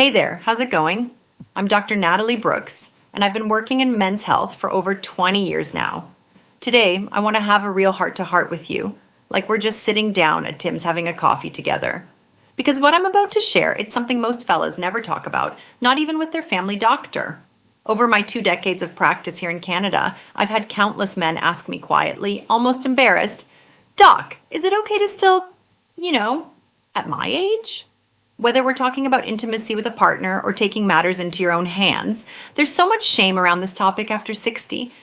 Hey there, how's it going? I'm Dr. Natalie Brooks, and I've been working in men's health for over 20 years now. Today, I want to have a real heart-to-heart with you, like we're just sitting down at Tim's having a coffee together. Because what I'm about to share, it's something most fellas never talk about, not even with their family doctor. Over my 2 decades of practice here in Canada, I've had countless men ask me quietly, almost embarrassed, "Doc, is it okay to still, at my age?" Whether we're talking about intimacy with a partner or taking matters into your own hands, there's so much shame around this topic after 60.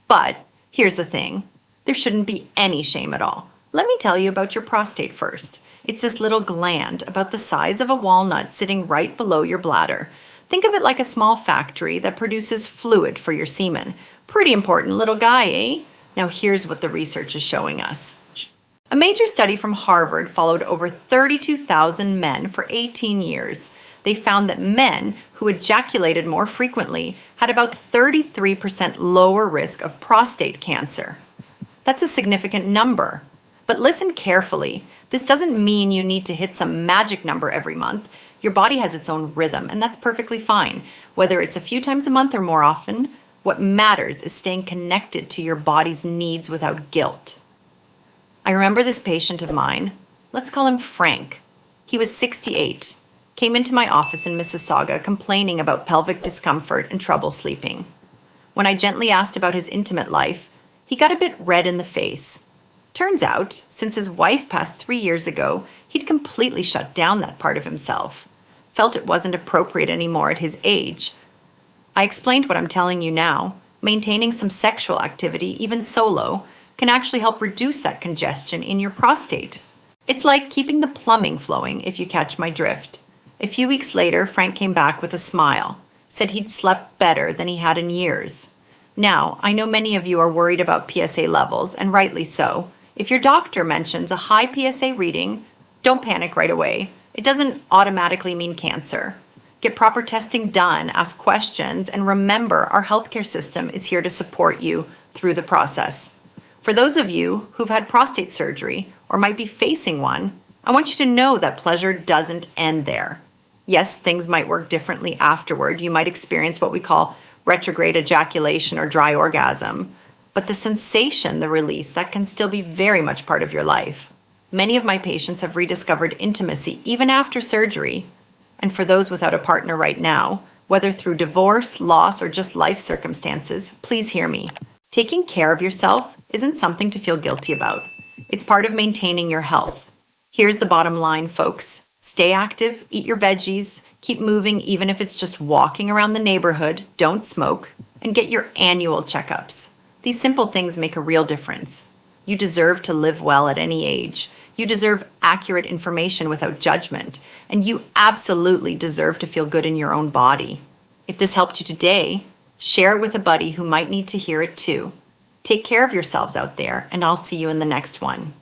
But here's the thing, there shouldn't be any shame at all. Let me tell you about your prostate first. It's this little gland about the size of a walnut sitting right below your bladder. Think of it like a small factory that produces fluid for your semen. Pretty important little guy, eh? Now here's what the research is showing us. A major study from Harvard followed over 32,000 men for 18 years. They found that men who ejaculated more frequently had about 33% lower risk of prostate cancer. That's a significant number. But listen carefully. This doesn't mean you need to hit some magic number every month. Your body has its own rhythm, and that's perfectly fine. Whether it's a few times a month or more often, what matters is staying connected to your body's needs without guilt. I remember this patient of mine. Let's call him Frank. He was 68, came into my office in Mississauga complaining about pelvic discomfort and trouble sleeping. When I gently asked about his intimate life, he got a bit red in the face. Turns out, since his wife passed 3 years ago, he'd completely shut down that part of himself, felt it wasn't appropriate anymore at his age. I explained what I'm telling you now. Maintaining some sexual activity, even solo, can actually help reduce that congestion in your prostate. It's like keeping the plumbing flowing, if you catch my drift. A few weeks later, Frank came back with a smile, said he'd slept better than he had in years. Now, I know many of you are worried about PSA levels, and rightly so. If your doctor mentions a high PSA reading, don't panic right away. It doesn't automatically mean cancer. Get proper testing done, ask questions, and remember our healthcare system is here to support you through the process. For those of you who've had prostate surgery or might be facing one, I want you to know that pleasure doesn't end there. Yes, things might work differently afterward. You might experience what we call retrograde ejaculation or dry orgasm. But the sensation, the release, that can still be very much part of your life. Many of my patients have rediscovered intimacy even after surgery. And for those without a partner right now, whether through divorce, loss, or just life circumstances, please hear me. Taking care of yourself isn't something to feel guilty about. It's part of maintaining your health. Here's the bottom line, folks. Stay active, eat your veggies, keep moving even if it's just walking around the neighborhood, don't smoke, and get your annual checkups. These simple things make a real difference. You deserve to live well at any age. You deserve accurate information without judgment, and you absolutely deserve to feel good in your own body. If this helped you today, share it with a buddy who might need to hear it too. Take care of yourselves out there, and I'll see you in the next one.